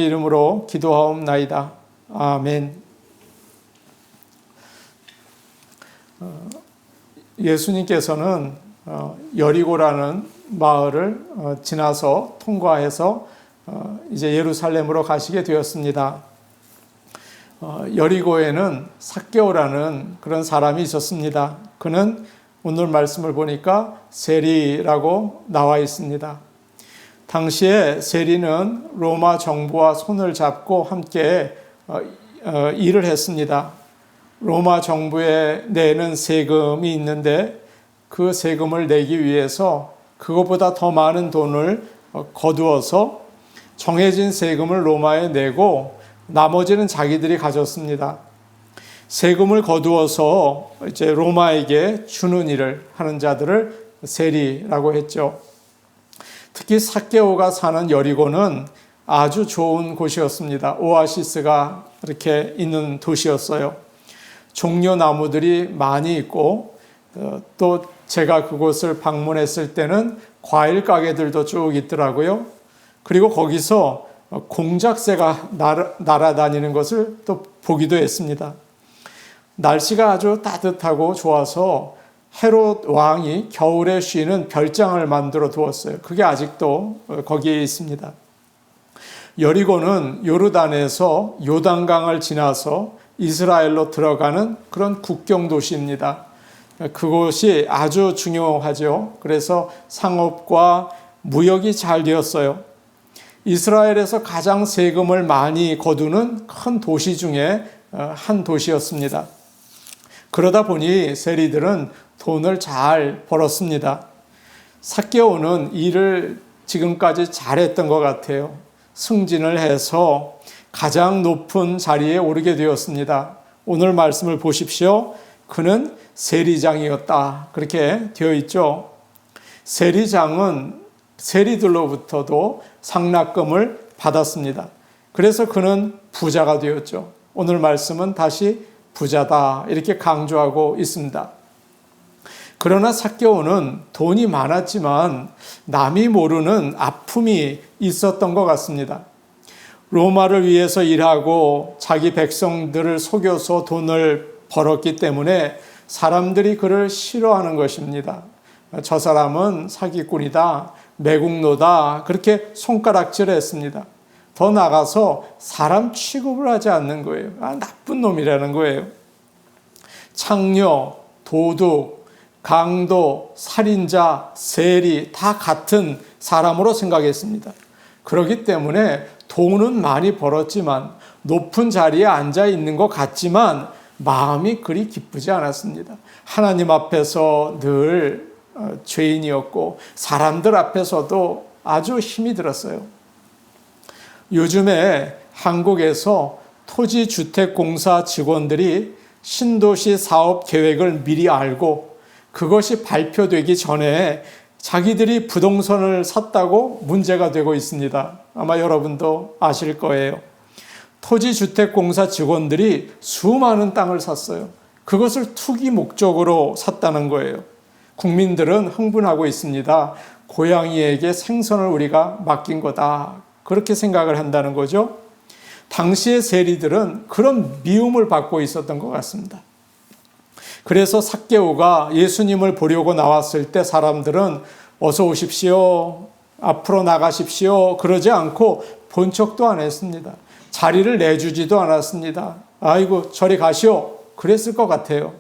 이름으로 기도하옵나이다. 아멘. 예수님께서는 여리고라는 마을을 지나서 통과해서 이제 예루살렘으로 가시게 되었습니다. 여리고에는 삭개오라는 그런 사람이 있었습니다. 그는 오늘 말씀을 보니까 세리라고 나와 있습니다. 당시에 세리는 로마 정부와 손을 잡고 함께 일을 했습니다. 로마 정부에 내는 세금이 있는데 그 세금을 내기 위해서 그것보다 더 많은 돈을 거두어서 정해진 세금을 로마에 내고 나머지는 자기들이 가졌습니다. 세금을 거두어서 이제 로마에게 주는 일을 하는 자들을 세리라고 했죠. 특히 삭개오가 사는 여리고는 아주 좋은 곳이었습니다. 오아시스가 이렇게 있는 도시였어요. 종려나무들이 많이 있고 또 제가 그곳을 방문했을 때는 과일 가게들도 쭉 있더라고요. 그리고 거기서 공작새가 날아다니는 것을 또 보기도 했습니다. 날씨가 아주 따뜻하고 좋아서 헤롯 왕이 겨울에 쉬는 별장을 만들어 두었어요. 그게 아직도 거기에 있습니다. 여리고는 요르단에서 요단강을 지나서 이스라엘로 들어가는 그런 국경 도시입니다. 그곳이 아주 중요하죠. 그래서 상업과 무역이 잘 되었어요. 이스라엘에서 가장 세금을 많이 거두는 큰 도시 중에 한 도시였습니다. 그러다 보니 세리들은 돈을 잘 벌었습니다. 삭개오는 일을 지금까지 잘했던 것 같아요. 승진을 해서 가장 높은 자리에 오르게 되었습니다. 오늘 말씀을 보십시오. 그는 세리장이었다. 그렇게 되어 있죠. 세리장은 세리들로부터도 상납금을 받았습니다. 그래서 그는 부자가 되었죠. 오늘 말씀은 다시 부자다 이렇게 강조하고 있습니다. 그러나 삭개오는 돈이 많았지만 남이 모르는 아픔이 있었던 것 같습니다. 로마를 위해서 일하고 자기 백성들을 속여서 돈을 벌었기 때문에 사람들이 그를 싫어하는 것입니다. 저 사람은 사기꾼이다, 매국노다 그렇게 손가락질했습니다. 더 나가서 사람 취급을 하지 않는 거예요. 나쁜 놈이라는 거예요. 창녀, 도둑, 강도, 살인자, 세리 다 같은 사람으로 생각했습니다. 그렇기 때문에 돈은 많이 벌었지만 높은 자리에 앉아 있는 것 같지만 마음이 그리 기쁘지 않았습니다. 하나님 앞에서 늘 죄인이었고 사람들 앞에서도 아주 힘이 들었어요. 요즘에 한국에서 토지주택공사 직원들이 신도시 사업 계획을 미리 알고 그것이 발표되기 전에 자기들이 부동산을 샀다고 문제가 되고 있습니다. 아마 여러분도 아실 거예요. 토지주택공사 직원들이 수많은 땅을 샀어요. 그것을 투기 목적으로 샀다는 거예요. 국민들은 흥분하고 있습니다. 고양이에게 생선을 우리가 맡긴 거다. 그렇게 생각을 한다는 거죠. 당시의 세리들은 그런 미움을 받고 있었던 것 같습니다. 그래서 삭개오가 예수님을 보려고 나왔을 때 사람들은 어서 오십시오, 앞으로 나가십시오 그러지 않고 본 척도 안 했습니다. 자리를 내주지도 않았습니다. 아이고 저리 가시오 그랬을 것 같아요.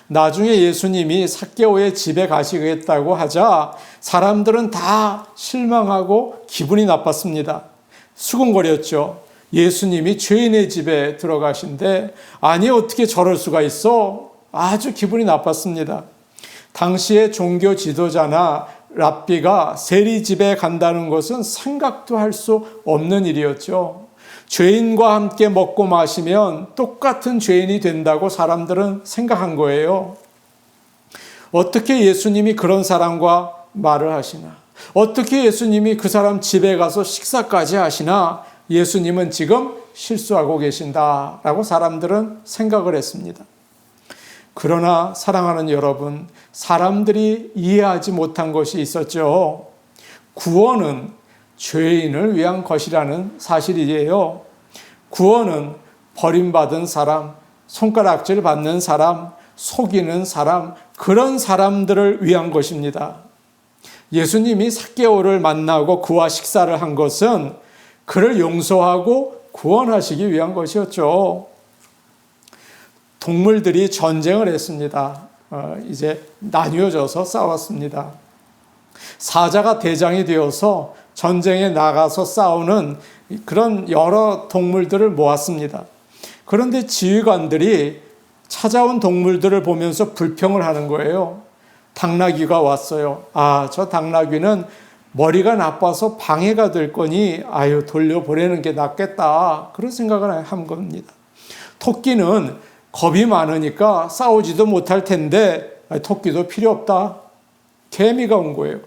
나중에 예수님이 삭개오의 집에 가시겠다고 하자 사람들은 다 실망하고 기분이 나빴습니다. 수군거렸죠. 예수님이 죄인의 집에 들어가신데 아니 어떻게 저럴 수가 있어? 아주 기분이 나빴습니다. 당시의 종교 지도자나 랍비가 세리 집에 간다는 것은 생각도 할 수 없는 일이었죠. 죄인과 함께 먹고 마시면 똑같은 죄인이 된다고 사람들은 생각한 거예요. 어떻게 예수님이 그런 사람과 말을 하시나? 어떻게 예수님이 그 사람 집에 가서 식사까지 하시나? 예수님은 지금 실수하고 계신다라고 사람들은 생각을 했습니다. 그러나 사랑하는 여러분, 사람들이 이해하지 못한 것이 있었죠. 구원은 죄인을 위한 것이라는 사실이에요. 구원은 버림받은 사람, 손가락질 받는 사람, 속이는 사람, 그런 사람들을 위한 것입니다. 예수님이 삭개오를 만나고 그와 식사를 한 것은 그를 용서하고 구원하시기 위한 것이었죠. 동물들이 전쟁을 했습니다. 이제 나뉘어져서 싸웠습니다. 사자가 대장이 되어서 전쟁에 나가서 싸우는 그런 여러 동물들을 모았습니다. 그런데 지휘관들이 찾아온 동물들을 보면서 불평을 하는 거예요. 당나귀가 왔어요. 저 당나귀는 머리가 나빠서 방해가 될 거니 돌려보내는 게 낫겠다. 그런 생각을 한 겁니다. 토끼는 겁이 많으니까 싸우지도 못할 텐데 토끼도 필요 없다. 개미가 온 거예요.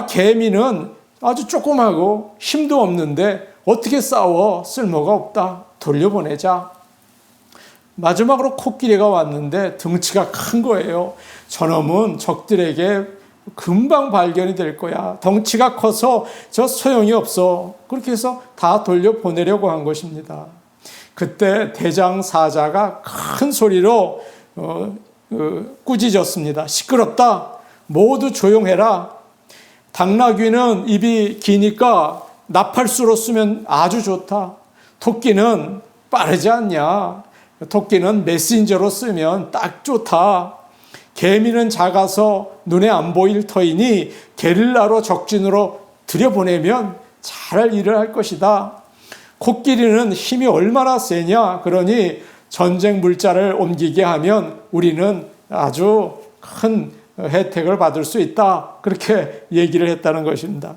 개미는 아주 조그마하고 힘도 없는데 어떻게 싸워? 쓸모가 없다. 돌려보내자. 마지막으로 코끼리가 왔는데 등치가 큰 거예요. 저놈은 적들에게 금방 발견이 될 거야. 덩치가 커서 저 소용이 없어. 그렇게 해서 다 돌려보내려고 한 것입니다. 그때 대장 사자가 큰 소리로 꾸짖었습니다. 시끄럽다. 모두 조용해라. 당나귀는 입이 기니까 나팔수로 쓰면 아주 좋다. 토끼는 빠르지 않냐. 토끼는 메신저로 쓰면 딱 좋다. 개미는 작아서 눈에 안 보일 터이니 게릴라로 적진으로 들여보내면 잘 일을 할 것이다. 코끼리는 힘이 얼마나 세냐. 그러니 전쟁 물자를 옮기게 하면 우리는 아주 큰 혜택을 받을 수 있다. 그렇게 얘기를 했다는 것입니다.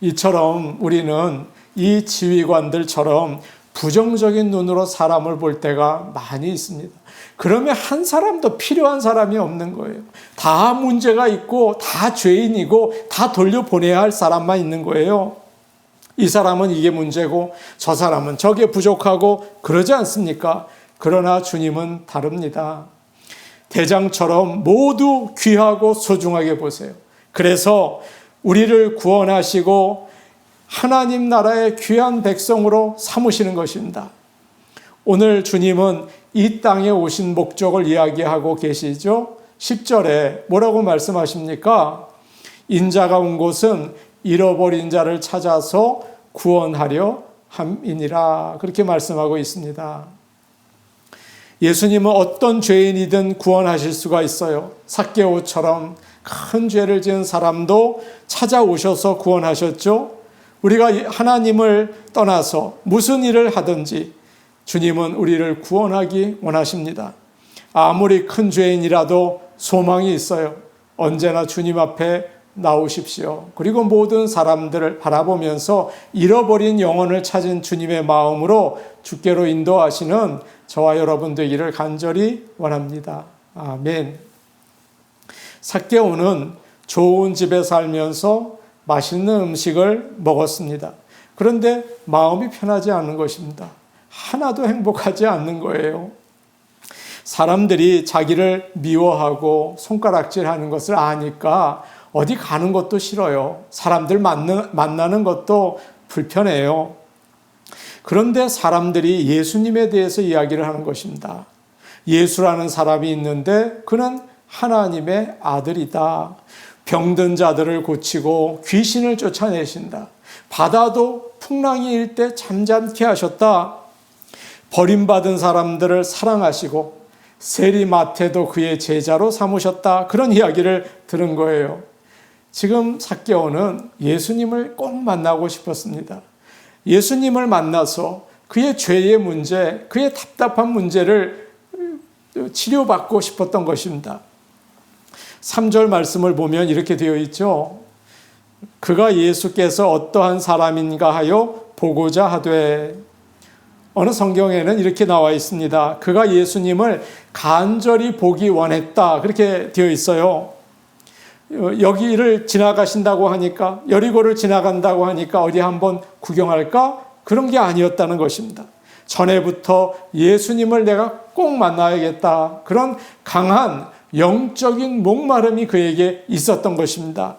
이처럼 우리는 이 지휘관들처럼 부정적인 눈으로 사람을 볼 때가 많이 있습니다. 그러면 한 사람도 필요한 사람이 없는 거예요. 다 문제가 있고 다 죄인이고 다 돌려보내야 할 사람만 있는 거예요. 이 사람은 이게 문제고 저 사람은 저게 부족하고 그러지 않습니까? 그러나 주님은 다릅니다. 대장처럼 모두 귀하고 소중하게 보세요. 그래서 우리를 구원하시고 하나님 나라의 귀한 백성으로 삼으시는 것입니다. 오늘 주님은 이 땅에 오신 목적을 이야기하고 계시죠. 10절에 뭐라고 말씀하십니까? 인자가 온 곳은 잃어버린 자를 찾아서 구원하려 함이니라. 그렇게 말씀하고 있습니다. 예수님은 어떤 죄인이든 구원하실 수가 있어요. 삭개오처럼 큰 죄를 지은 사람도 찾아오셔서 구원하셨죠. 우리가 하나님을 떠나서 무슨 일을 하든지 주님은 우리를 구원하기 원하십니다. 아무리 큰 죄인이라도 소망이 있어요. 언제나 주님 앞에 나오십시오. 그리고 모든 사람들을 바라보면서 잃어버린 영혼을 찾은 주님의 마음으로 주께로 인도하시는 저와 여러분 되기를 간절히 원합니다. 아멘. 삭개오는 좋은 집에 살면서 맛있는 음식을 먹었습니다. 그런데 마음이 편하지 않은 것입니다. 하나도 행복하지 않는 거예요. 사람들이 자기를 미워하고 손가락질하는 것을 아니까 어디 가는 것도 싫어요. 사람들 만나는 것도 불편해요. 그런데 사람들이 예수님에 대해서 이야기를 하는 것입니다. 예수라는 사람이 있는데 그는 하나님의 아들이다. 병든 자들을 고치고 귀신을 쫓아내신다. 바다도 풍랑이 일 때 잠잠케 하셨다. 버림받은 사람들을 사랑하시고 세리마태도 그의 제자로 삼으셨다. 그런 이야기를 들은 거예요. 지금 삭개오는 예수님을 꼭 만나고 싶었습니다. 예수님을 만나서 그의 죄의 문제, 그의 답답한 문제를 치료받고 싶었던 것입니다. 3절 말씀을 보면 이렇게 되어 있죠. 그가 예수께서 어떠한 사람인가 하여 보고자 하되, 어느 성경에는 이렇게 나와 있습니다. 그가 예수님을 간절히 보기 원했다. 그렇게 되어 있어요. 여기를 지나가신다고 하니까, 여리고를 지나간다고 하니까 어디 한번 구경할까? 그런 게 아니었다는 것입니다. 전에부터 예수님을 내가 꼭 만나야겠다. 그런 강한 영적인 목마름이 그에게 있었던 것입니다.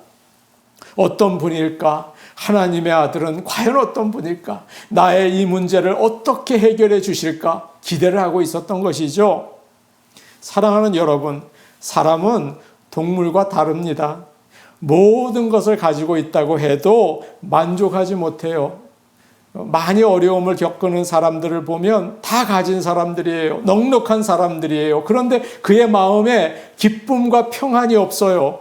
어떤 분일까? 하나님의 아들은 과연 어떤 분일까? 나의 이 문제를 어떻게 해결해 주실까? 기대를 하고 있었던 것이죠. 사랑하는 여러분, 사람은 동물과 다릅니다. 모든 것을 가지고 있다고 해도 만족하지 못해요. 많이 어려움을 겪는 사람들을 보면 다 가진 사람들이에요. 넉넉한 사람들이에요. 그런데 그의 마음에 기쁨과 평안이 없어요.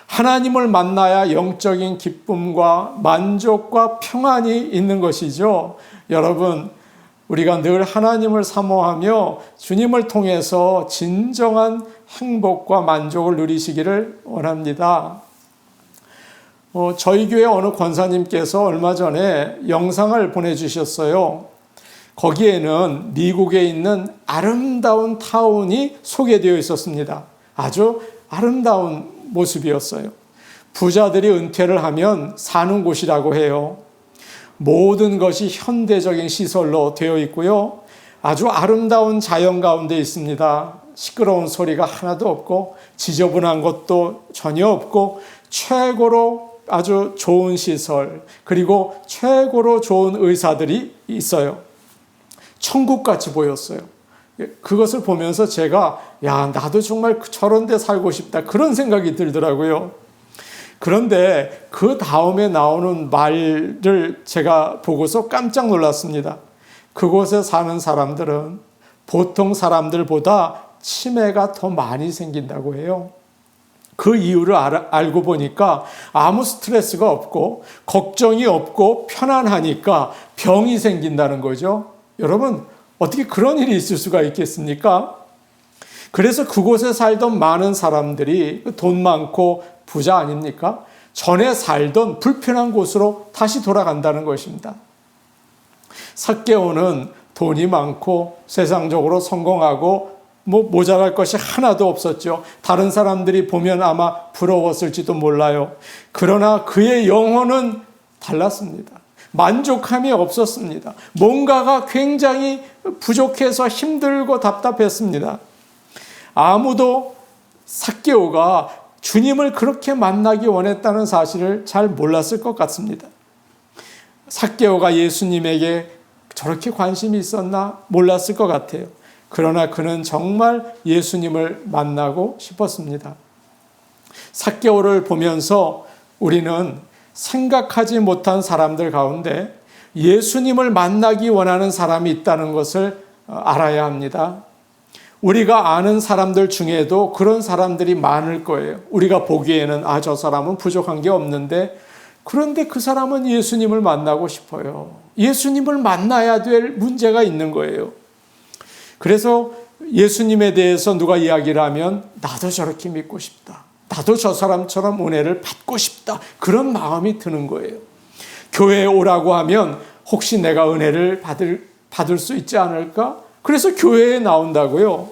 하나님을 만나야 영적인 기쁨과 만족과 평안이 있는 것이죠. 여러분, 우리가 늘 하나님을 사모하며 주님을 통해서 진정한 행복과 만족을 누리시기를 원합니다. 저희 교회 어느 권사님께서 얼마 전에 영상을 보내주셨어요. 거기에는 미국에 있는 아름다운 타운이 소개되어 있었습니다. 아주 아름다운 모습이었어요. 부자들이 은퇴를 하면 사는 곳이라고 해요. 모든 것이 현대적인 시설로 되어 있고요. 아주 아름다운 자연 가운데 있습니다. 시끄러운 소리가 하나도 없고 지저분한 것도 전혀 없고 최고로 아주 좋은 시설, 그리고 최고로 좋은 의사들이 있어요. 천국같이 보였어요. 그것을 보면서 제가 나도 정말 저런 데 살고 싶다, 그런 생각이 들더라고요. 그런데 그 다음에 나오는 말을 제가 보고서 깜짝 놀랐습니다. 그곳에 사는 사람들은 보통 사람들보다 치매가 더 많이 생긴다고 해요. 그 이유를 알고 보니까 아무 스트레스가 없고 걱정이 없고 편안하니까 병이 생긴다는 거죠. 여러분, 어떻게 그런 일이 있을 수가 있겠습니까? 그래서 그곳에 살던 많은 사람들이 돈 많고 부자 아닙니까? 전에 살던 불편한 곳으로 다시 돌아간다는 것입니다. 삭개오는 돈이 많고 세상적으로 성공하고 모자랄 것이 하나도 없었죠. 다른 사람들이 보면 아마 부러웠을지도 몰라요. 그러나 그의 영혼은 달랐습니다. 만족함이 없었습니다. 뭔가가 굉장히 부족해서 힘들고 답답했습니다. 아무도 삭개오가 주님을 그렇게 만나기 원했다는 사실을 잘 몰랐을 것 같습니다. 삭개오가 예수님에게 저렇게 관심이 있었나 몰랐을 것 같아요. 그러나 그는 정말 예수님을 만나고 싶었습니다. 삭개오를 보면서 우리는 생각하지 못한 사람들 가운데 예수님을 만나기 원하는 사람이 있다는 것을 알아야 합니다. 우리가 아는 사람들 중에도 그런 사람들이 많을 거예요. 우리가 보기에는 저 사람은 부족한 게 없는데, 그런데 그 사람은 예수님을 만나고 싶어요. 예수님을 만나야 될 문제가 있는 거예요. 그래서 예수님에 대해서 누가 이야기를 하면 나도 저렇게 믿고 싶다, 나도 저 사람처럼 은혜를 받고 싶다, 그런 마음이 드는 거예요. 교회에 오라고 하면 혹시 내가 은혜를 받을 수 있지 않을까? 그래서 교회에 나온다고요.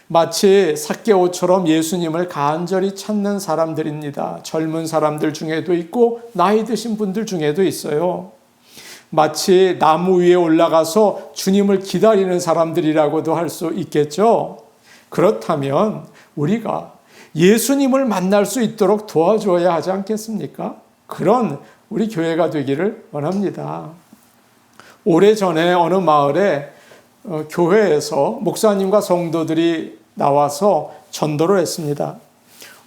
마치 삭개오처럼 예수님을 간절히 찾는 사람들입니다. 젊은 사람들 중에도 있고 나이 드신 분들 중에도 있어요. 마치 나무 위에 올라가서 주님을 기다리는 사람들이라고도 할 수 있겠죠. 그렇다면 우리가 예수님을 만날 수 있도록 도와줘야 하지 않겠습니까? 그런 우리 교회가 되기를 원합니다. 오래전에 어느 마을에 교회에서 목사님과 성도들이 나와서 전도를 했습니다.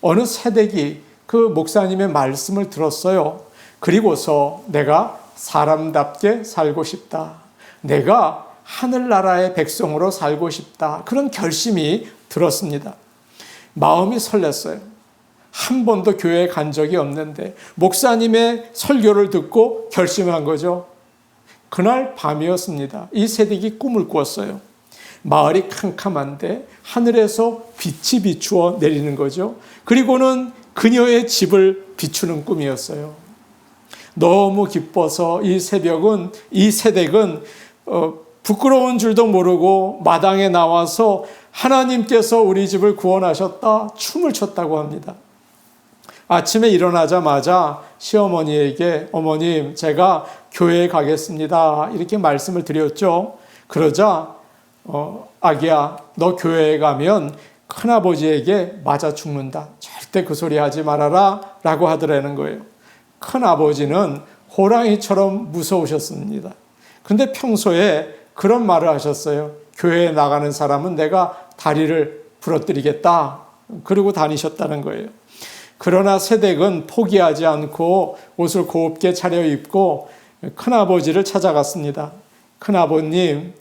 어느 새댁이 그 목사님의 말씀을 들었어요. 그리고서 내가 사람답게 살고 싶다, 내가 하늘나라의 백성으로 살고 싶다, 그런 결심이 들었습니다. 마음이 설렜어요. 한 번도 교회에 간 적이 없는데 목사님의 설교를 듣고 결심한 거죠. 그날 밤이었습니다. 이 새댁이 꿈을 꾸었어요. 마을이 캄캄한데 하늘에서 빛이 비추어 내리는 거죠. 그리고는 그녀의 집을 비추는 꿈이었어요. 너무 기뻐서 이 새댁은 부끄러운 줄도 모르고 마당에 나와서 하나님께서 우리 집을 구원하셨다, 춤을 췄다고 합니다. 아침에 일어나자마자 시어머니에게 어머님, 제가 교회에 가겠습니다, 이렇게 말씀을 드렸죠. 그러자 아기야, 너 교회에 가면 큰아버지에게 맞아 죽는다. 절대 그 소리 하지 말아라 라고 하더라는 거예요. 큰아버지는 호랑이처럼 무서우셨습니다. 근데 평소에 그런 말을 하셨어요. 교회에 나가는 사람은 내가 다리를 부러뜨리겠다. 그러고 다니셨다는 거예요. 그러나 새댁은 포기하지 않고 옷을 곱게 차려입고 큰아버지를 찾아갔습니다. 큰아버님,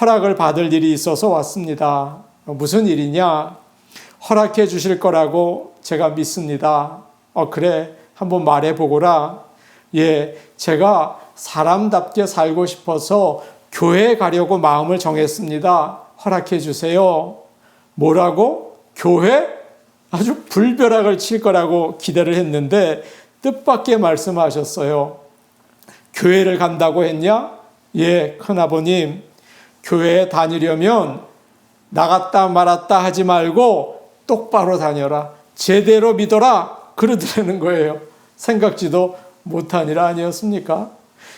허락을 받을 일이 있어서 왔습니다. 무슨 일이냐? 허락해 주실 거라고 제가 믿습니다. 그래, 한번 말해보거라. 예, 제가 사람답게 살고 싶어서 교회에 가려고 마음을 정했습니다. 허락해 주세요. 뭐라고? 교회? 아주 불벼락을 칠 거라고 기대를 했는데 뜻밖의 말씀하셨어요. 교회를 간다고 했냐? 예, 큰아버님, 교회에 다니려면 나갔다 말았다 하지 말고 똑바로 다녀라. 제대로 믿어라. 그러더라는 거예요. 생각지도 못한 일 아니었습니까?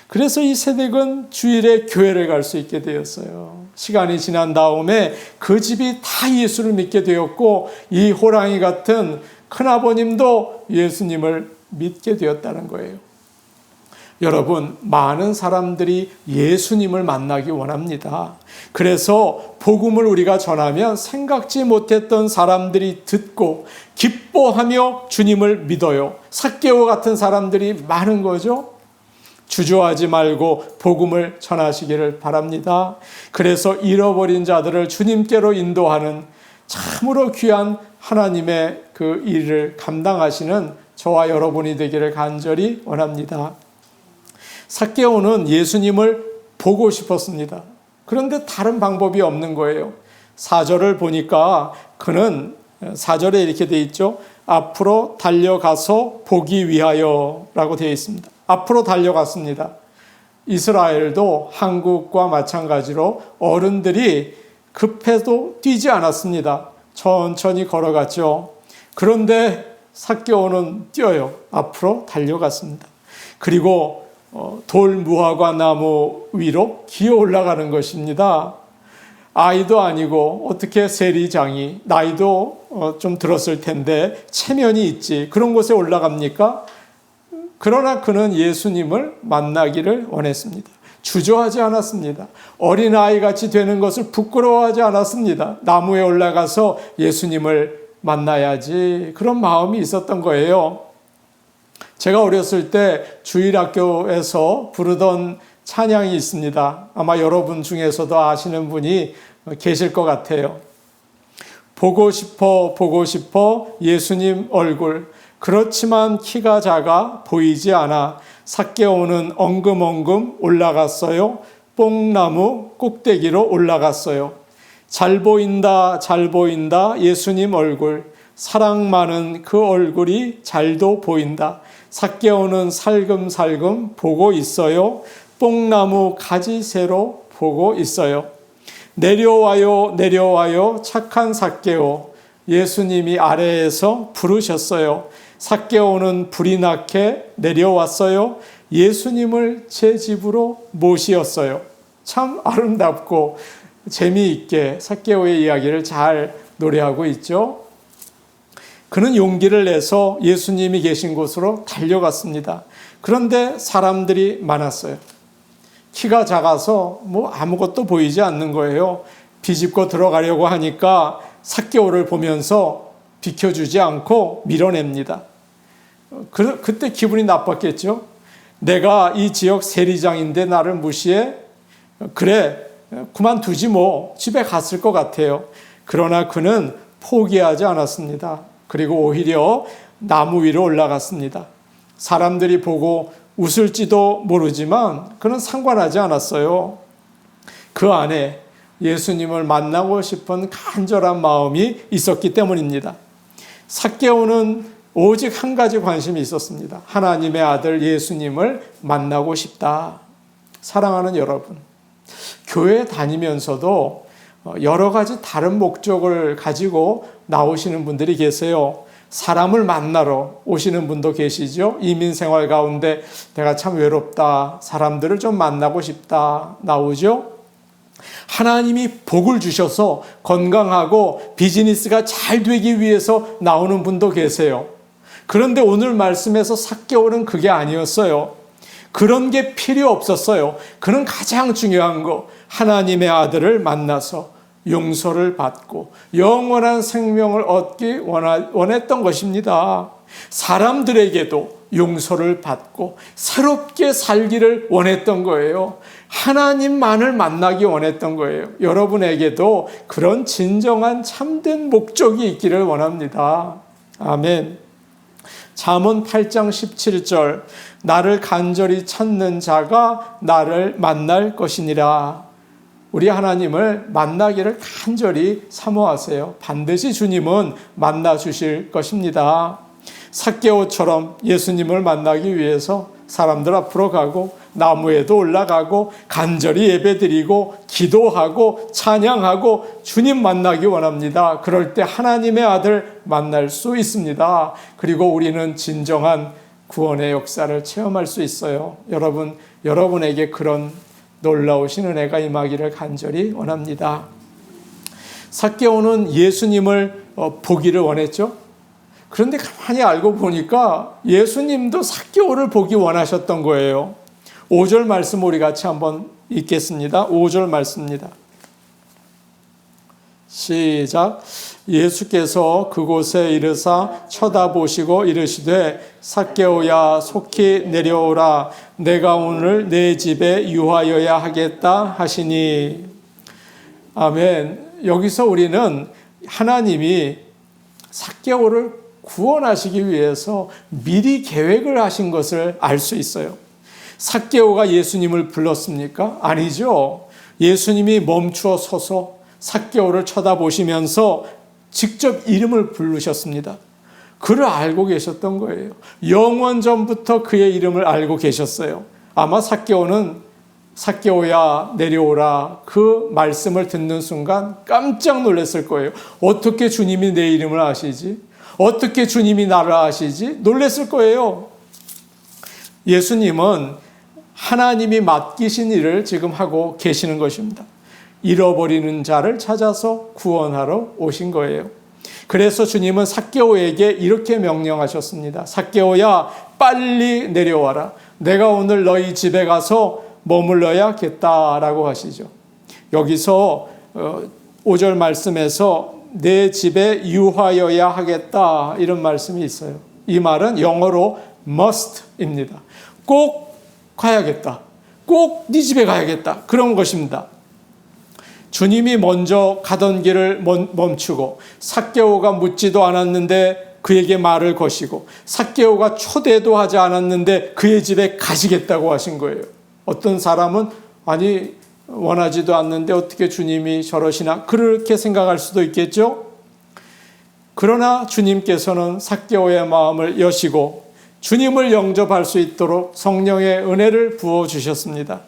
그래서 이 새댁은 주일에 교회를 갈 수 있게 되었어요. 시간이 지난 다음에 그 집이 다 예수를 믿게 되었고 이 호랑이 같은 큰아버님도 예수님을 믿게 되었다는 거예요. 여러분, 많은 사람들이 예수님을 만나기 원합니다. 그래서 복음을 우리가 전하면 생각지 못했던 사람들이 듣고 기뻐하며 주님을 믿어요. 삭개오 같은 사람들이 많은 거죠. 주저하지 말고 복음을 전하시기를 바랍니다. 그래서 잃어버린 자들을 주님께로 인도하는 참으로 귀한 하나님의 그 일을 감당하시는 저와 여러분이 되기를 간절히 원합니다. 삭개오는 예수님을 보고 싶었습니다. 그런데 다른 방법이 없는 거예요. 4절을 보니까 그는 4절에 이렇게 되어 있죠. 앞으로 달려가서 보기 위하여 라고 되어 있습니다. 앞으로 달려갔습니다. 이스라엘도 한국과 마찬가지로 어른들이 급해도 뛰지 않았습니다. 천천히 걸어갔죠. 그런데 삭개오는 뛰어요. 앞으로 달려갔습니다. 그리고 돌 무화과 나무 위로 기어 올라가는 것입니다. 아이도 아니고 어떻게 세리장이 나이도 좀 들었을 텐데 체면이 있지 그런 곳에 올라갑니까? 그러나 그는 예수님을 만나기를 원했습니다. 주저하지 않았습니다. 어린아이같이 되는 것을 부끄러워하지 않았습니다. 나무에 올라가서 예수님을 만나야지 그런 마음이 있었던 거예요. 제가 어렸을 때 주일학교에서 부르던 찬양이 있습니다. 아마 여러분 중에서도 아시는 분이 계실 것 같아요. 보고 싶어 보고 싶어 예수님 얼굴 그렇지만 키가 작아 보이지 않아 삭개오는 엉금엉금 올라갔어요. 뽕나무 꼭대기로 올라갔어요. 잘 보인다 잘 보인다 예수님 얼굴 사랑 많은 그 얼굴이 잘도 보인다. 삭개오는 살금살금 보고 있어요. 뽕나무 가지새로 보고 있어요. 내려와요 내려와요 착한 삭개오 예수님이 아래에서 부르셨어요. 삭개오는 불이 나게 내려왔어요. 예수님을 제 집으로 모시었어요. 참 아름답고 재미있게 삭개오의 이야기를 잘 노래하고 있죠. 그는 용기를 내서 예수님이 계신 곳으로 달려갔습니다. 그런데 사람들이 많았어요. 키가 작아서 아무것도 보이지 않는 거예요. 비집고 들어가려고 하니까 삭개오를 보면서 비켜주지 않고 밀어냅니다. 그때 기분이 나빴겠죠. 내가 이 지역 세리장인데 나를 무시해? 그래, 그만두지 뭐 집에 갔을 것 같아요. 그러나 그는 포기하지 않았습니다. 그리고 오히려 나무 위로 올라갔습니다. 사람들이 보고 웃을지도 모르지만 그는 상관하지 않았어요. 그 안에 예수님을 만나고 싶은 간절한 마음이 있었기 때문입니다. 삭개오는 오직 한 가지 관심이 있었습니다. 하나님의 아들 예수님을 만나고 싶다. 사랑하는 여러분, 교회 다니면서도 여러 가지 다른 목적을 가지고 나오시는 분들이 계세요. 사람을 만나러 오시는 분도 계시죠. 이민 생활 가운데 내가 참 외롭다. 사람들을 좀 만나고 싶다. 나오죠. 하나님이 복을 주셔서 건강하고 비즈니스가 잘 되기 위해서 나오는 분도 계세요. 그런데 오늘 말씀에서 삭개오는 그게 아니었어요. 그런 게 필요 없었어요. 그는 가장 중요한 거, 하나님의 아들을 만나서 용서를 받고 영원한 생명을 얻기 원했던 것입니다. 사람들에게도 용서를 받고 새롭게 살기를 원했던 거예요. 하나님만을 만나기 원했던 거예요. 여러분에게도 그런 진정한 참된 목적이 있기를 원합니다. 아멘. 잠언 8장 17절, 나를 간절히 찾는 자가 나를 만날 것이니라. 우리 하나님을 만나기를 간절히 사모하세요. 반드시 주님은 만나 주실 것입니다. 삭개오처럼 예수님을 만나기 위해서 사람들 앞으로 가고 나무에도 올라가고 간절히 예배드리고 기도하고 찬양하고 주님 만나기 원합니다. 그럴 때 하나님의 아들 만날 수 있습니다. 그리고 우리는 진정한 구원의 역사를 체험할 수 있어요. 여러분에게 그런 놀라우신 은혜가 임하기를 간절히 원합니다. 삭개오는 예수님을 보기를 원했죠. 그런데 가만히 알고 보니까 예수님도 삭개오를 보기 원하셨던 거예요. 5절 말씀 우리 같이 한번 읽겠습니다. 5절 말씀입니다. 시작. 예수께서 그곳에 이르사 쳐다보시고 이르시되 삭개오야 속히 내려오라. 내가 오늘 내 집에 유하여야 하겠다 하시니. 아멘. 여기서 우리는 하나님이 삭개오를 구원하시기 위해서 미리 계획을 하신 것을 알 수 있어요. 삭개오가 예수님을 불렀습니까? 아니죠. 예수님이 멈추어 서서 삭개오를 쳐다보시면서 직접 이름을 부르셨습니다. 그를 알고 계셨던 거예요. 영원 전부터 그의 이름을 알고 계셨어요. 아마 삭개오는 삭개오야 내려오라 그 말씀을 듣는 순간 깜짝 놀랐을 거예요. 어떻게 주님이 내 이름을 아시지? 어떻게 주님이 나를 아시지? 놀랐을 거예요. 예수님은 하나님이 맡기신 일을 지금 하고 계시는 것입니다. 잃어버리는 자를 찾아서 구원하러 오신 거예요. 그래서 주님은 삭개오에게 이렇게 명령하셨습니다. 삭개오야 빨리 내려와라. 내가 오늘 너희 집에 가서 머물러야겠다라고 하시죠. 여기서 5절 말씀에서 내 집에 유하여야 하겠다 이런 말씀이 있어요. 이 말은 영어로 must입니다. 꼭 가야겠다. 꼭 네 집에 가야겠다. 그런 것입니다. 주님이 먼저 가던 길을 멈추고 삭개오가 묻지도 않았는데 그에게 말을 거시고 삭개오가 초대도 하지 않았는데 그의 집에 가시겠다고 하신 거예요. 어떤 사람은 아니 원하지도 않는데 어떻게 주님이 저러시나 그렇게 생각할 수도 있겠죠. 그러나 주님께서는 삭개오의 마음을 여시고 주님을 영접할 수 있도록 성령의 은혜를 부어주셨습니다.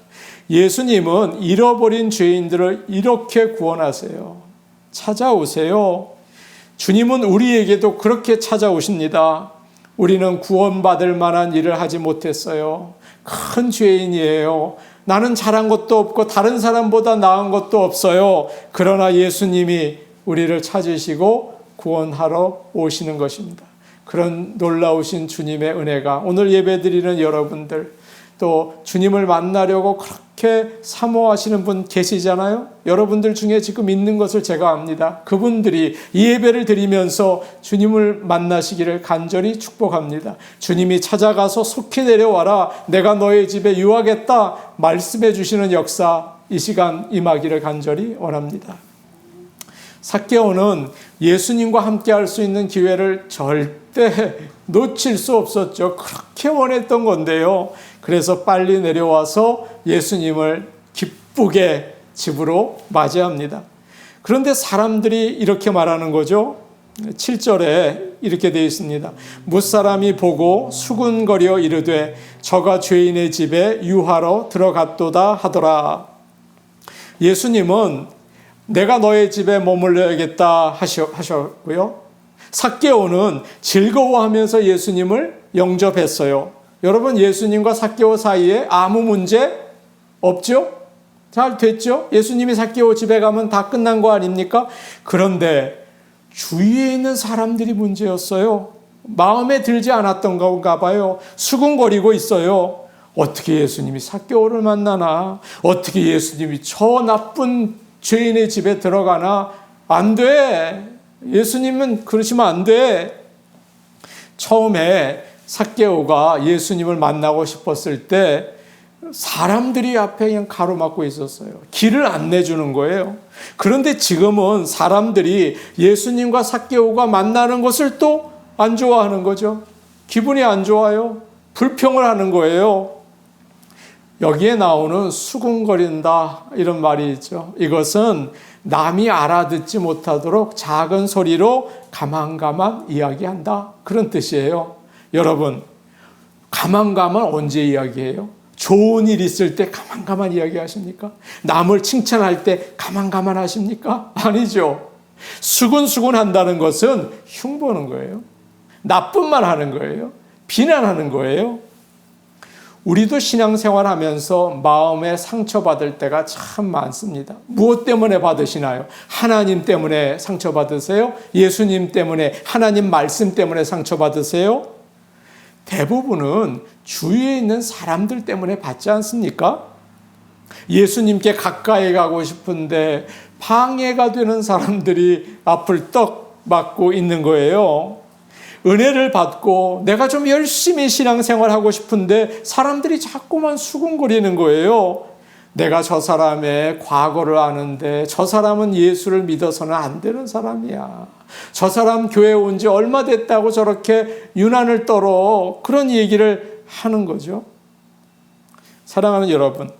예수님은 잃어버린 죄인들을 이렇게 구원하세요. 찾아오세요. 주님은 우리에게도 그렇게 찾아오십니다. 우리는 구원받을 만한 일을 하지 못했어요. 큰 죄인이에요. 나는 잘한 것도 없고 다른 사람보다 나은 것도 없어요. 그러나 예수님이 우리를 찾으시고 구원하러 오시는 것입니다. 그런 놀라우신 주님의 은혜가 오늘 예배드리는 여러분들 또 주님을 만나려고 그렇게 사모하시는 분 계시잖아요. 여러분들 중에 지금 있는 것을 제가 압니다. 그분들이 이 예배를 드리면서 주님을 만나시기를 간절히 축복합니다. 주님이 찾아가서 속히 내려와라. 내가 너의 집에 유하겠다. 말씀해 주시는 역사 이 시간 임하기를 간절히 원합니다. 삭개오는 예수님과 함께 할 수 있는 기회를 절대 놓칠 수 없었죠. 그렇게 원했던 건데요. 그래서 빨리 내려와서 예수님을 기쁘게 집으로 맞이합니다. 그런데 사람들이 이렇게 말하는 거죠. 7절에 이렇게 되어 있습니다. 무사람이 보고 수군거려 이르되 저가 죄인의 집에 유하러 들어갔도다 하더라. 예수님은 내가 너의 집에 머물러야겠다 하셨고요. 삭개오는 즐거워하면서 예수님을 영접했어요. 여러분 예수님과 삭개오 사이에 아무 문제 없죠? 잘 됐죠? 예수님이 삭개오 집에 가면 다 끝난 거 아닙니까? 그런데 주위에 있는 사람들이 문제였어요. 마음에 들지 않았던 건가 봐요. 수군거리고 있어요. 어떻게 예수님이 삭개오를 만나나? 어떻게 예수님이 저 나쁜 죄인의 집에 들어가나? 안 돼. 예수님은 그러시면 안 돼. 처음에 삭개오가 예수님을 만나고 싶었을 때 사람들이 앞에 그냥 가로막고 있었어요. 길을 안 내주는 거예요. 그런데 지금은 사람들이 예수님과 삭개오가 만나는 것을 또 안 좋아하는 거죠. 기분이 안 좋아요. 불평을 하는 거예요. 여기에 나오는 수군거린다 이런 말이 있죠. 이것은 남이 알아듣지 못하도록 작은 소리로 가만가만 이야기한다. 그런 뜻이에요. 여러분, 가만가만 언제 이야기해요? 좋은 일 있을 때 가만가만 이야기하십니까? 남을 칭찬할 때 가만가만 하십니까? 아니죠. 수군수군 한다는 것은 흉보는 거예요. 나쁜 말 하는 거예요. 비난하는 거예요. 우리도 신앙생활 하면서 마음에 상처받을 때가 참 많습니다. 무엇 때문에 받으시나요? 하나님 때문에 상처받으세요? 예수님 때문에, 하나님 말씀 때문에 상처받으세요? 대부분은 주위에 있는 사람들 때문에 받지 않습니까? 예수님께 가까이 가고 싶은데 방해가 되는 사람들이 앞을 떡 막고 있는 거예요. 은혜를 받고 내가 좀 열심히 신앙생활하고 싶은데 사람들이 자꾸만 수군거리는 거예요. 내가 저 사람의 과거를 아는데 저 사람은 예수를 믿어서는 안 되는 사람이야. 저 사람 교회 온 지 얼마 됐다고 저렇게 유난을 떨어. 그런 얘기를 하는 거죠. 사랑하는 여러분,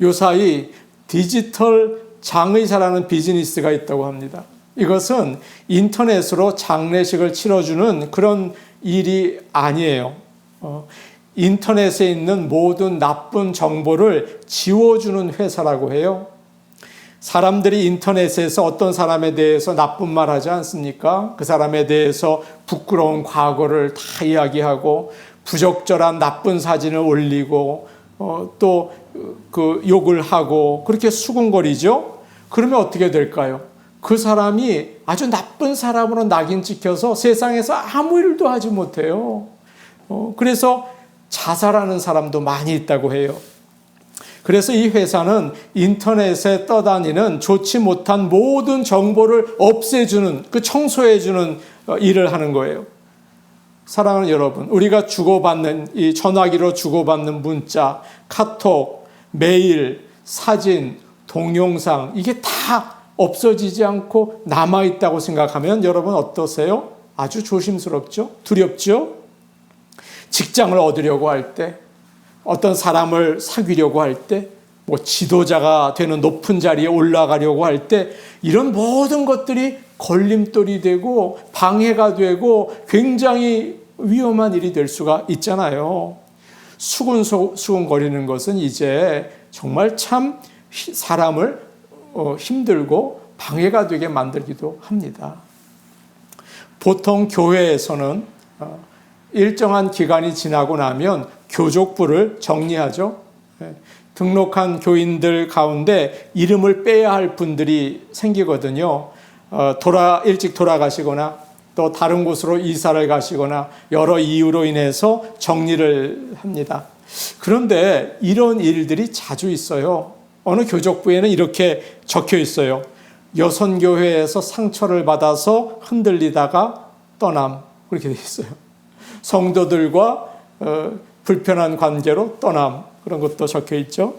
요사이 디지털 장의사라는 비즈니스가 있다고 합니다. 이것은 인터넷으로 장례식을 치러주는 그런 일이 아니에요. 인터넷에 있는 모든 나쁜 정보를 지워주는 회사라고 해요. 사람들이 인터넷에서 어떤 사람에 대해서 나쁜 말 하지 않습니까? 그 사람에 대해서 부끄러운 과거를 다 이야기하고 부적절한 나쁜 사진을 올리고 또 그 욕을 하고 그렇게 수군거리죠. 그러면 어떻게 될까요? 그 사람이 아주 나쁜 사람으로 낙인 찍혀서 세상에서 아무 일도 하지 못해요. 그래서 자살하는 사람도 많이 있다고 해요. 그래서 이 회사는 인터넷에 떠다니는 좋지 못한 모든 정보를 없애주는, 그 청소해주는 일을 하는 거예요. 사랑하는 여러분, 우리가 주고받는 이 전화기로 주고받는 문자, 카톡, 메일, 사진, 동영상 이게 다 없어지지 않고 남아있다고 생각하면 여러분 어떠세요? 아주 조심스럽죠? 두렵죠? 직장을 얻으려고 할 때, 어떤 사람을 사귀려고 할 때, 뭐 지도자가 되는 높은 자리에 올라가려고 할 때 이런 모든 것들이 걸림돌이 되고 방해가 되고 굉장히 위험한 일이 될 수가 있잖아요. 수군거리는 것은 이제 정말 참 사람을 힘들고 방해가 되게 만들기도 합니다. 보통 교회에서는 일정한 기간이 지나고 나면 교족부를 정리하죠. 등록한 교인들 가운데 이름을 빼야 할 분들이 생기거든요. 일찍 돌아가시거나 또 다른 곳으로 이사를 가시거나 여러 이유로 인해서 정리를 합니다. 그런데 이런 일들이 자주 있어요. 어느 교족부에는 이렇게 적혀 있어요. 여선교회에서 상처를 받아서 흔들리다가 떠남. 그렇게 되어 있어요. 성도들과 불편한 관계로 떠남. 그런 것도 적혀 있죠.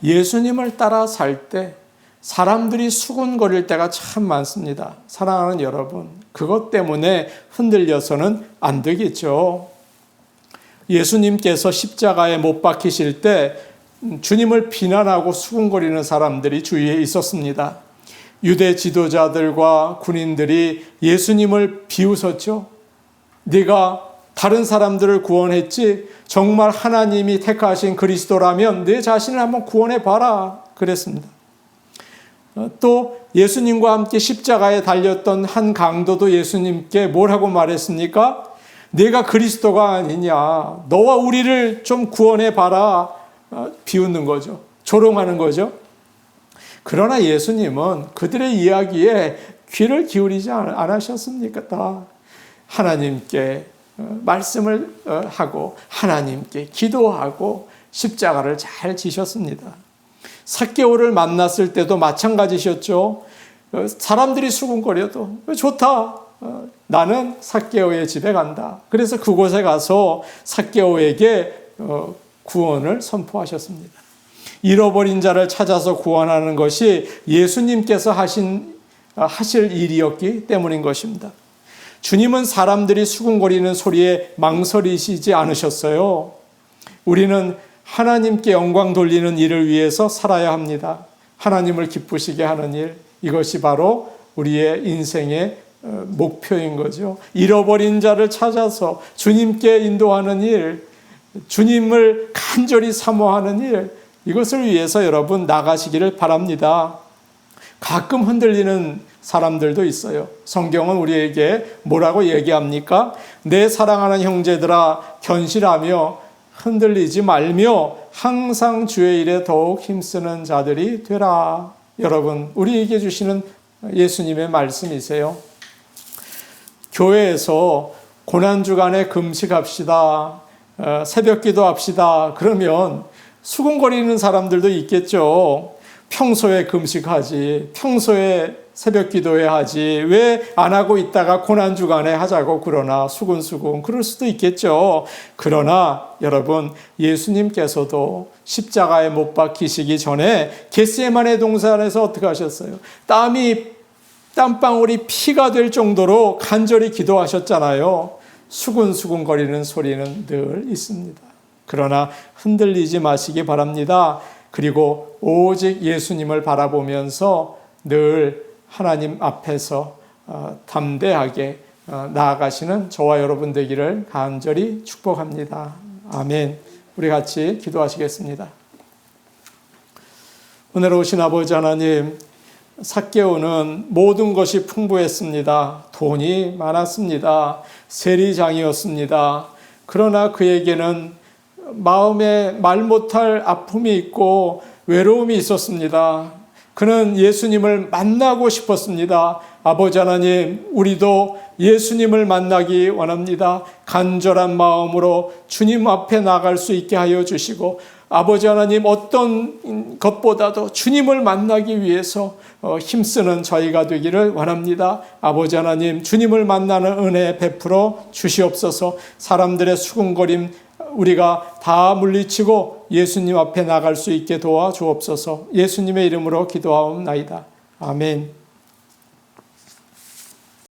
예수님을 따라 살 때 사람들이 수군거릴 때가 참 많습니다. 사랑하는 여러분, 그것 때문에 흔들려서는 안 되겠죠. 예수님께서 십자가에 못 박히실 때 주님을 비난하고 수군거리는 사람들이 주위에 있었습니다. 유대 지도자들과 군인들이 예수님을 비웃었죠. 네가 다른 사람들을 구원했지 정말 하나님이 택하신 그리스도라면 내 자신을 한번 구원해 봐라 그랬습니다. 또 예수님과 함께 십자가에 달렸던 한 강도도 예수님께 뭐라고 말했습니까? 네가 그리스도가 아니냐, 너와 우리를 좀 구원해 봐라. 비웃는 거죠. 조롱하는 거죠. 그러나 예수님은 그들의 이야기에 귀를 기울이지 않으셨습니까? 하나님께 말씀을 하고 하나님께 기도하고 십자가를 잘 지셨습니다. 삭개오를 만났을 때도 마찬가지셨죠. 사람들이 수군거려도 좋다. 나는 삭개오의 집에 간다. 그래서 그곳에 가서 삭개오에게 구원을 선포하셨습니다. 잃어버린 자를 찾아서 구원하는 것이 예수님께서 하실 일이었기 때문인 것입니다. 주님은 사람들이 수군거리는 소리에 망설이시지 않으셨어요. 우리는 하나님께 영광 돌리는 일을 위해서 살아야 합니다. 하나님을 기쁘시게 하는 일, 이것이 바로 우리의 인생의 목표인 거죠. 잃어버린 자를 찾아서 주님께 인도하는 일, 주님을 간절히 사모하는 일, 이것을 위해서 여러분 나가시기를 바랍니다. 가끔 흔들리는 사람들도 있어요. 성경은 우리에게 뭐라고 얘기합니까? 내 사랑하는 형제들아 견실하며 흔들리지 말며 항상 주의 일에 더욱 힘쓰는 자들이 되라. 여러분, 우리에게 주시는 예수님의 말씀이세요. 교회에서 고난주간에 금식합시다. 새벽 기도합시다. 그러면 수군거리는 사람들도 있겠죠. 평소에 금식하지, 평소에 새벽 기도회 하지, 왜 안 하고 있다가 고난주간에 하자고 그러나 수군수군 그럴 수도 있겠죠. 그러나 여러분, 예수님께서도 십자가에 못 박히시기 전에 겟세마네 동산에서 어떻게 하셨어요? 땀방울이 피가 될 정도로 간절히 기도하셨잖아요. 수군수군거리는 소리는 늘 있습니다. 그러나 흔들리지 마시기 바랍니다. 그리고 오직 예수님을 바라보면서 늘 하나님 앞에서 담대하게 나아가시는 저와 여러분 되기를 간절히 축복합니다. 아멘. 우리 같이 기도하시겠습니다. 은혜로우신 아버지 하나님, 삭개오는 모든 것이 풍부했습니다. 돈이 많았습니다. 세리장이었습니다. 그러나 그에게는 마음에 말 못할 아픔이 있고 외로움이 있었습니다. 그는 예수님을 만나고 싶었습니다. 아버지 하나님, 우리도 예수님을 만나기 원합니다. 간절한 마음으로 주님 앞에 나갈 수 있게 하여 주시고, 아버지 하나님, 어떤 것보다도 주님을 만나기 위해서 힘쓰는 저희가 되기를 원합니다. 아버지 하나님, 주님을 만나는 은혜 베풀어 주시옵소서. 사람들의 수군거림 우리가 다 물리치고 예수님 앞에 나갈 수 있게 도와주옵소서. 예수님의 이름으로 기도하옵나이다. 아멘.